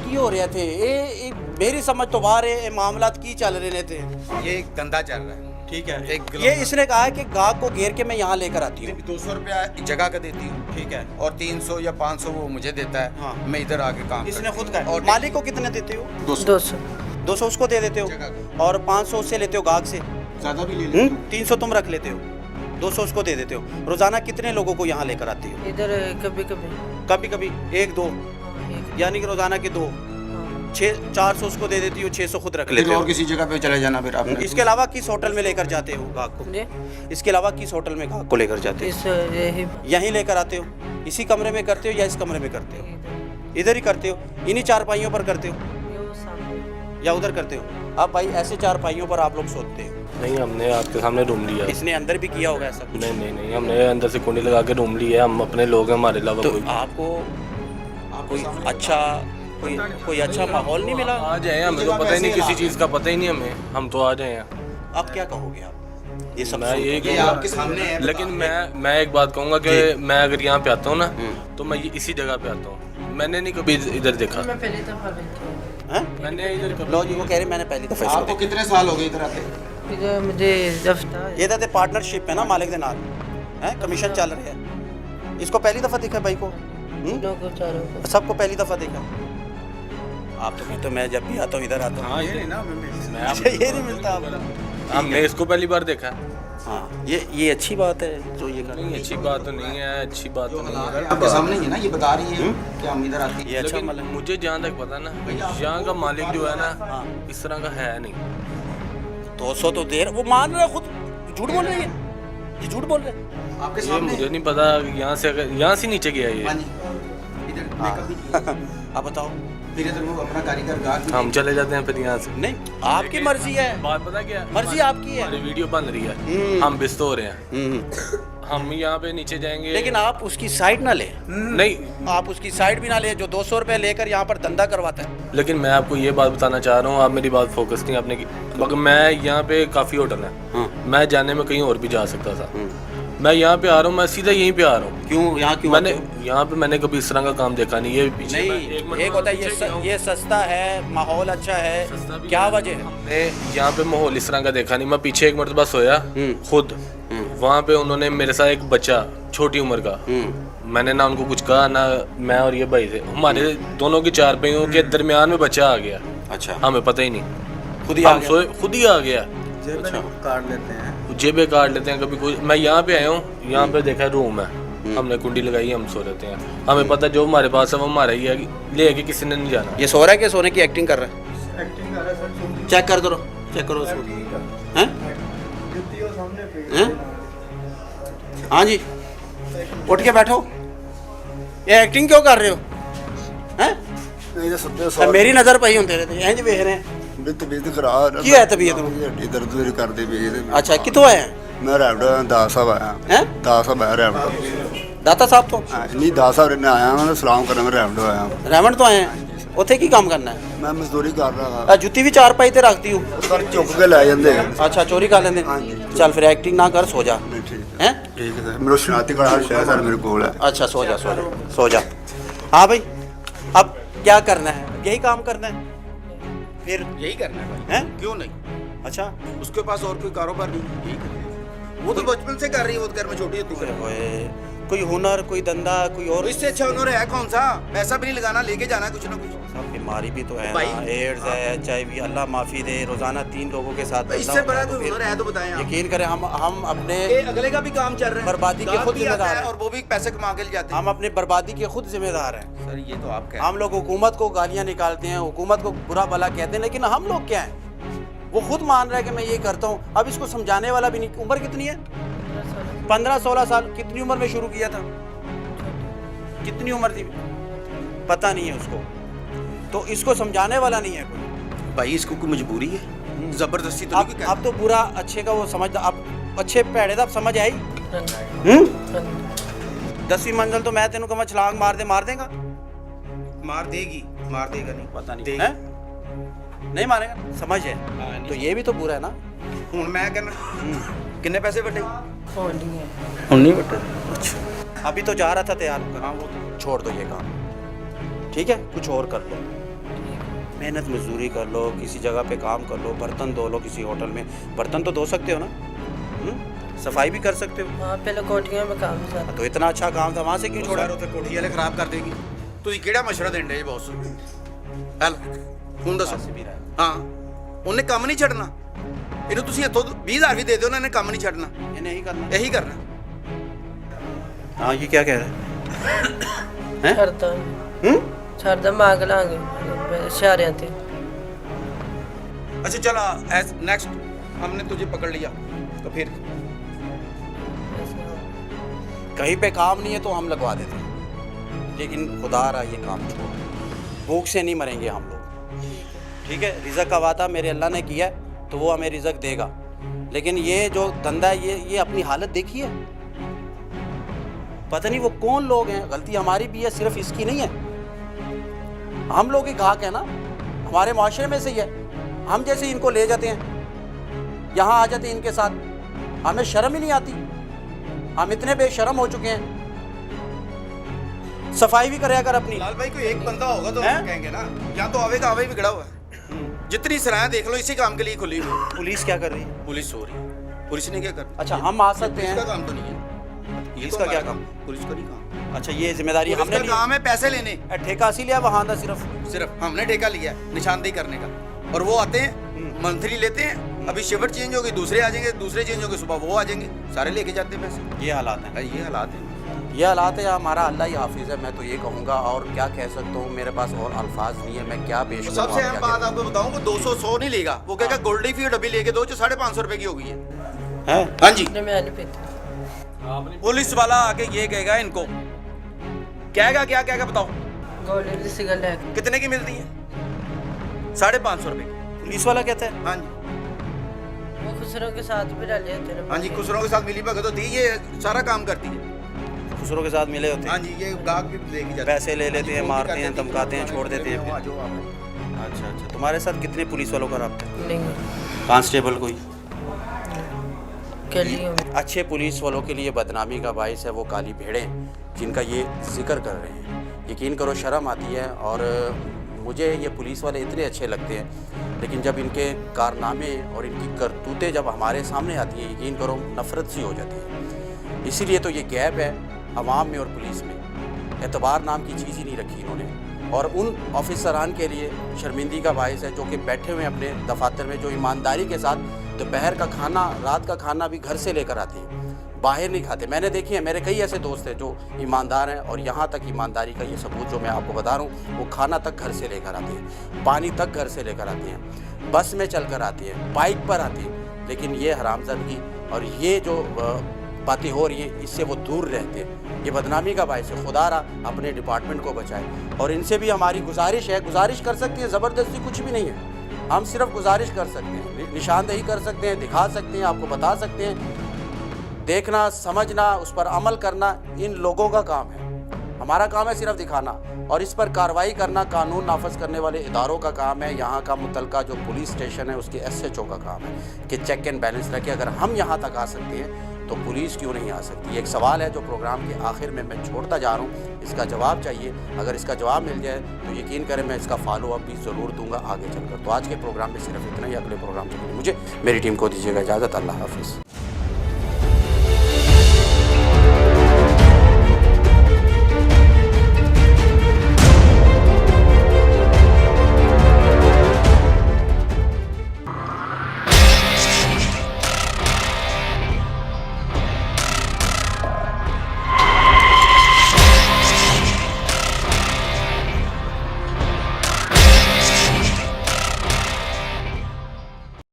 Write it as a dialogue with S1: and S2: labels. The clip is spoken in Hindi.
S1: की हो रहे थे ये मेरी समझ तो बाहर है मामला की चल रहे थे।
S2: ये गंदा चल रहा है।
S1: ठीक है
S2: एक
S1: ये इसने कहा है कि गाहक को घेर के मैं यहाँ लेकर आती हूँ।
S2: 200 रुपया जगह का देती हूँ,
S1: ठीक है
S2: और 300 या 500 वो मुझे देता है।
S1: हाँ।
S2: मैं इधर आके काम
S1: इसने
S2: करता
S1: खुद
S2: हूँ।
S1: कहा
S2: और
S1: मालिक को कितने देते हो?
S2: 200
S1: 200 उसको दे देते हो
S2: जगह
S1: और 500 उससे लेते हो गाहक से।
S2: ज़्यादा भी ले लेते हो।
S1: 300 तुम रख लेते हो, 200 उसको दे देते हो। रोजाना कितने लोगों को यहाँ लेकर आती हो?
S3: इधर कभी कभी
S1: कभी कभी 1-2, यानी कि रोजाना के 2 400 उसको दे देती हो, 600 खुद रख
S2: फिर
S1: लेते हो।
S2: और किसी जगह पे चले जाना फिर आपने।
S1: इसके अलावा किस होटल में लेकर जाते हो गाहक को? इसके अलावा किस होटल में गाहक को लेकर जाते हो?
S3: इस यही
S1: यहीं लेकर आते हो? इसी कमरे में करते हो या इस कमरे में करते हो? इधर ही करते हो? इन्हीं चारपाइयों पर करते हो या उधर करते हो? अब भाई ऐसे चारपाइयों पर आप लोग सोते हो?
S4: नहीं, हमने आपके सामने रूम लिया।
S1: इसने अंदर भी किया होगा ऐसा कुछ?
S4: नहीं, हमने अंदर से कुंडी लगा के रूम लिया है। हम अपने लोग हैं, हमारे अलावा
S1: तो
S4: कोई।
S1: आपको कोई अच्छा माहौल नहीं मिला?
S4: आ जाए, हमें तो पता ही नहीं, किसी चीज़ का पता ही नहीं हमें, हम तो आ जाए।
S1: आप क्या कहोगे? आप ये सब
S4: मैं
S1: सुन-
S4: ये
S2: ये
S4: कहूँगा,
S2: आपके सामने है।
S4: लेकिन मैं एक बात कहूँगा कि मैं अगर यहाँ पे आता हूँ ना, तो मैं इसी जगह पे आता हूँ। मैंने नहीं कभी इधर देखा।
S3: मैं पहली दफा बैठी हूँ।
S1: हैं?
S4: मैंने इधर कभी
S1: लो जी वो कह रहे मैंने पहली दफा इसको
S2: आपको कितने साल हो गए इधर आते?
S3: इधर मुझे दफ्ता
S1: देखा। ये तो पार्टनरशिप है ना मालिक के नाल है, कमीशन चल रहे हैं। इसको पहली दफा देखा भाई को?
S3: लोगों चारों को
S1: सबको पहली दफा देखा? आप तो कहते हो मैं जब भी आता हूँ इधर आता हूँ।
S4: हाँ,
S2: ये नहीं ना
S4: मैं
S1: अच्छा, ये नहीं मिलता आपको?
S4: हमने इसको पहली बार देखा।
S1: हाँ ये अच्छी बात है जो ये कर रही
S4: नहीं,
S1: है।
S4: अच्छी बात तो नहीं है, अच्छी बात तो नहीं है।
S2: आपके सामने ही है ना, ये बता रही है कि हम इधर आते हैं।
S1: ये अच्छा
S4: लेकिन
S1: मालिक।
S4: मुझे जहाँ तक पता ना, यहाँ का मालिक जो है ना, इस तरह का है नहीं।
S1: 200 तो देर वो मान रहा है खुद, झूठ बोल रही है, ये झूठ बोल रहे हैं।
S2: आपके
S4: ये
S2: सामने
S4: मुझे नहीं पता, यहाँ से नीचे गया
S2: हाँ
S4: ये।
S2: जी। इधर मैं कभी
S1: आप बताओ।
S2: फिर इधर वो अपना कारीगर गाहक
S4: हम चले जाते हैं फिर यहाँ से।
S1: नहीं आपकी मर्जी है,
S4: बात पता क्या है?
S1: मर्जी आपकी है।
S4: हमारी वीडियो बन रही है, हम बिस्त हो रहे हैं, हम यहाँ पे नीचे जाएंगे।
S1: लेकिन आप उसकी साइड ना ले,
S4: नहीं,
S1: आप उसकी साइड भी ना ले जो 200 रुपए लेकर यहाँ पर धंधा करवाता है।
S4: लेकिन मैं आपको ये बात बताना चाह रहा हूँ, आप मेरी बात फोकस नहीं आपने की। मगर मैं यहाँ पे काफ़ी होटल है, मैं जाने में कहीं और भी जा सकता था। मैं यहाँ पे आ रहा हूँ, मैं सीधा यहीं पे आ रहा हूँ।
S1: क्यों यहाँ क्यों
S4: मैंने
S1: आते हो?
S4: यहाँ पे मैंने कभी इस तरह का काम देखा नहीं। ये पीछे मैं
S1: नहीं एक होता है ये सस्ता है, माहौल अच्छा है, क्या वजह है?
S4: हमने यहाँ पे माहौल इस तरह का देखा नहीं। मैं पीछे एक मरतबा सोया खुद, वहाँ पे उन्होंने मेरे साथ एक बच्चा छोटी उम्र का, मैंने ना उनको कुछ कहा ना, मैं और ये भाई थे, हमारे दोनों की चारपाइयों के दरमियान में बच्चा आ गया।
S1: अच्छा
S4: हमें पता ही नहीं,
S1: खुद ही आ
S4: हम
S1: गया?
S4: सोए खुद ही आ गया।
S1: अच्छा
S2: काट लेते हैं।
S4: जेबे काट लेते हैं कभी कोई। मैं यहाँ पे आया हूँ, यहाँ पे देखा रूम है, हमने कुंडी लगाई, हम सो रहते हैं। हमें पता जो हमारे पास है वो हमारा ही है, ले के किसी ने नहीं जाना।
S1: ये सो रहा है कि सोने की एक्टिंग कर रहा है? एक्टिंग कर रहा है। चेक कर दो, चेक करो उसको। हैं? हैं? हाँ जी उठ के बैठो, ये एक्टिंग क्यों कर रहे हो? हैं?
S5: नहीं तो सत्य
S1: मेरी नज़र पई ਹੁੰਦੇ ਰਹੇ ਇੰਜ ਵੇਖ ਰਹੇ हैं।
S5: तबीयत खराब
S1: ਕੀ ਹੋਇਆ ਤਬੀਅਤ ਨੂੰ?
S5: हड्डी दर्द मेरी करती पई है।
S1: अच्छा कितों आए हैं?
S5: मैं रैवड़ा दास साहब आया
S1: हैं?
S5: दास साहब आया रैवड़ा
S1: दाता साहब तो
S5: नहीं दास साहब ने आया मैं सलाम करने मैं रैवड़ा आया
S1: ਰੈਵਣ ਤੋਂ ਆਏ हैं। ਉੱਥੇ ਕੀ ਕੰਮ ਕਰਨਾ है?
S5: मैं मजदूरी कर रहा था
S1: ਆ ਜੁੱਤੀ ਵੀ ਚਾਰ ਪਾਈ ਤੇ ਰੱਖਦੀ ਹੂੰ।
S5: पर चुक के ले जाते हैं
S1: अच्छा चोरी कर लेंगे।
S5: हाँ जी।
S1: चल फिर एक्टिंग ना कर, सो जा।
S5: नहीं, ठीक
S1: हैं?
S5: ठीक है मेरा शनाती का हर शहर सर मेरे कोल है
S1: अच्छा सो जा सो जा सो जा। हाँ भाई अब क्या करना है? यही काम करना है फिर?
S2: यही करना है भाई।
S1: हैं?
S2: क्यों नहीं?
S1: अच्छा
S2: उसके पास और कोई कारोबार नहीं, यही करना है। वो तो बचपन से कर रही है, वो तो घर में छोटी होती है।
S1: ओए, कोई हुनर कोई धंधा कोई और?
S2: इससे अच्छा उन्होंने है कौन सा? पैसा भी नहीं लगाना, लेके जाना है कुछ ना कुछ।
S1: सब बीमारी भी तो है
S2: भाई।
S1: ना, एड्स है, HIV, अल्लाह माफी दे। रोजाना 3 लोगों के साथ धंधा
S2: इससे
S1: होता
S2: बड़ा
S1: है, तो
S2: कोई
S1: फिर
S2: हुनर है तो बताएं आप।
S1: यकीन करें हम अपने
S2: ये अगले का भी काम चल रहा है,
S1: बर्बादी के
S2: गाहक
S1: खुद
S2: भी आता
S1: जिम्मेदार
S2: है
S1: हैं।
S2: और वो भी पैसे कमा के ले जाते हैं।
S1: हम अपनी बर्बादी के खुद जिम्मेदार हैं।
S2: सर ये तो आप कह
S1: हम लोग हुकूमत को गालियां निकालते हैं, हुकूमत को बुरा भला कहते हैं, लेकिन हम लोग क्या हैं? वो खुद मान रहा है कि मैं ये करता हूँ। अब इसको समझाने वाला भी नहीं। उम्र कितनी है? 15-16 साल। कितनी उम्र में शुरू किया था? कितनी उम्र थी पता नहीं है उसको, तो इसको समझाने वाला नहीं है कोई।
S2: भाई इसको कोई मजबूरी है, जबरदस्ती तो नहीं
S1: अब तो बुरा अच्छे का वो समझदा, अब अच्छे भैड़े दा समझ आई। 10वीं मंजिल तो मैं तेनू कहूँ छलांग मार देगा?
S2: मार देगी, मार देगा नहीं,
S1: पता नहीं
S2: देगी।
S1: है? नहीं मारेगा, समझ है। तो ये भी तो बुरा है ना।
S2: हूँ मैं कहना कितने पैसे बटे?
S3: होनी है।
S1: नहीं बटे। अच्छा अभी तो जा रहा था तैयार होकर। हाँ वो तो छोड़ दो ये काम, ठीक है? कुछ और कर लो। मेहनत मजदूरी कर लो, किसी जगह पे काम कर लो, बर्तन धो लो, किसी होटल में बर्तन तो धो सकते हो ना, सफाई भी कर सकते हो।
S3: वहाँ पहले कोठियों में काम था।
S1: तो इतना अच्छा काम था, वहाँ से क्यों छोड़ा?
S2: ਉੱਥੇ ਕੋਠੀ ਵਾਲੇ ਖਰਾਬ ਕਰ ਦੇਗੀ। ਤੁਸੀਂ ਕਿਹੜਾ ਮਸ਼ਵਰਾ ਦਿੰਦੇ ਜੀ ਬੌਸ? ਹੈਲ ਹੁਣ ਦੱਸੋ। ਹਾਂ ਉਹਨੇ ਕੰਮ ਨਹੀਂ ਛੱਡਣਾ। ਇਹਨੂੰ ਤੁਸੀਂ ਇੱਥੋਂ 20,000 ਵੀ ਦੇ ਦਿਓ, ਉਹਨਾਂ ਨੇ ਕੰਮ ਨਹੀਂ ਛੱਡਣਾ।
S1: ये नहीं करना।
S2: ਇਹੀ ਕਰਨਾ।
S1: हाँ, ये क्या कह रहे हैं?
S3: ਛੱਡਦਾ ਛੱਡਦਾ ਮੰਗ ਲਾਂਗੇ ਇਸ਼ਾਰਿਆਂ ਤੇ।
S2: अच्छा चला नेक्स्ट हमने तुझे पकड़ लिया तो फिर
S1: कहीं पे काम नहीं है तो हम लगवा देते हैं, लेकिन खुदा रहा ये काम छोड़, भूख से नहीं मरेंगे हम लोग, ठीक है। रिज़्क़ का वादा मेरे अल्लाह ने किया है तो वो हमें रिज़्क़ देगा, लेकिन ये जो धंधा है ये अपनी हालत देखिए। पता नहीं वो कौन लोग हैं, गलती हमारी भी है, सिर्फ इसकी नहीं है। हम लोग ही घाक है ना, हमारे माशरे में से ही है। हम जैसे इनको ले जाते हैं, यहाँ आ जाते हैं इनके साथ, हमें शर्म ही नहीं आती। हम इतने बेशर्म हो चुके हैं। सफाई भी करे अगर अपनी।
S2: लाल भाई कोई एक बंदा होगा तो
S1: हैं?
S2: हम कहेंगे ना, या तो आवे का आवे भी खड़ा हुआ है। जितनी सराहें देख लो इसी काम के लिए खुली हुई।
S1: पुलिस क्या कर रही है?
S2: पुलिस सो रही है। पुलिस ने क्या कर?
S1: अच्छा, हम आ सकते
S2: पुलिस का
S1: हैं।
S2: काम तो नहीं है। ये
S1: इसका
S2: तो
S1: क्या
S2: हमारा
S1: काम?
S2: पुलिस का नहीं काम।
S1: अच्छा, ये जिम्मेदारी
S2: पुलिस
S1: हमने
S2: का
S1: ली।
S2: काम है पैसे लेने।
S1: ठेका इसी लिया वहाँ था सिर्फ।
S2: सिर्फ हमने ठेका लिया है निशानदेही करने का, और वो आते हैं मंथली लेते हैं। अभी शिफ्ट चेंज होगी, दूसरे आ जाएंगे, दूसरे चेंज होंगे, सुबह वो आ जाएंगे, सारे लेके जाते हैं पैसे।
S1: ये हालात हैं।
S2: ये हालात है।
S1: ये हालात है। हमारा अल्लाह ही हाफिज़ है, मैं तो ये कहूँगा। और क्या कह सकता हूँ, मेरे पास और अल्फाज नहीं है, मैं क्या पेश करूँ।
S2: सबसे
S1: आप
S2: अहम
S1: क्या
S2: बात
S1: कहें?
S2: आपको बताऊं, वो 200 नहीं लेगा। वो कहेगा गोल्डी फी डब्बी लेके दो जो 550 रुपए की हो गई है।
S1: हैं?
S2: हाँ जी,
S3: मैं नहीं पीता।
S2: पुलिस वाला आके ये कहेगा इनको, कहेगा क्या कहेगा बताओ,
S3: गोली की सिगरेट है।
S2: कितने की मिलती है? 550 रुपए की।
S1: पुलिस वाला कहता है।
S2: हाँ जी,
S3: वो खुसरों के साथ भी डाले होते हैं।
S2: हाँ जी, खुसरों के साथ मिली भगत होती है, ये सारा काम करती है।
S1: खुसरों के साथ मिले होते
S2: हाँ
S1: हैं,
S2: जी, ये गाहक भी लेके जाते हैं।
S1: पैसे ले लेते हैं,
S2: वो भी
S1: मारते
S2: कर
S1: हैं,
S2: देती
S1: धमकाते हैं, छोड़ देते हैं
S2: आ
S1: फिर।
S2: जाओ आप।
S1: अच्छा अच्छा, तुम्हारे साथ कितने पुलिस वालों का रब्ता है?
S3: नहीं
S1: कांस्टेबल कोई?
S3: के लिए
S1: अच्छे पुलिस वालों के लिए बदनामी का बायस है वो काली भेड़ें जिनका ये जिक्र कर रहे हैं। यकीन करो शर्म आती है। और मुझे ये पुलिस वाले इतने अच्छे लगते हैं, लेकिन जब इनके कारनामे और इनकी करतूतें जब हमारे सामने आती हैं, यकीन करो नफ़रत सी हो जाती है। इसीलिए तो ये गैप है अवाम में और पुलिस में। एतबार नाम की चीज़ ही नहीं रखी इन्होंने। और उन ऑफिसरान के लिए शर्मिंदगी का बायस है जो कि बैठे हुए हैं अपने दफातर में, जो ईमानदारी के साथ दोपहर का खाना, रात का खाना भी घर से लेकर आते हैं, बाहर नहीं खाते। मैंने देखी है, मेरे कई ऐसे दोस्त हैं जो ईमानदार हैं, और यहाँ तक ईमानदारी का ये सबूत जो मैं आपको बता रहा हूँ, वो खाना तक घर से लेकर आते हैं, पानी तक घर से लेकर आते हैं, बस में चल कर आते हैं, बाइक पर आते हैं। लेकिन ये हरामजादगी और ये जो बातें हो रही है, इससे वो दूर रहते हैं। ये बदनामी का बायस है। खुदा रहा अपने डिपार्टमेंट को बचाए। और इनसे भी हमारी गुजारिश है, गुजारिश कर सकते हैं, ज़बरदस्ती कुछ भी नहीं है, हम सिर्फ गुजारिश कर सकते हैं, निशानदेही कर सकते हैं, दिखा सकते हैं, आपको बता सकते हैं। देखना, समझना, उस पर अमल करना इन लोगों का काम है। हमारा काम है सिर्फ दिखाना, और इस पर कार्रवाई करना कानून नाफज करने वाले इदारों का काम है। यहाँ का मुतलका जो पुलिस स्टेशन है उसके SHO का काम है कि चेक एंड बैलेंस रखे। अगर हम यहाँ तक आ सकते हैं तो पुलिस क्यों नहीं आ सकती? एक सवाल है जो प्रोग्राम के आखिर में मैं छोड़ता जा रहा हूँ, इसका जवाब चाहिए। अगर इसका जवाब मिल जाए तो यकीन करें मैं इसका फॉलो अप भी ज़रूर दूंगा आगे चलकर। तो आज के प्रोग्राम में सिर्फ इतना ही। अगले प्रोग्राम से मुझे मेरी टीम को दीजिएगा इजाज़त। अल्लाह हाफिज़।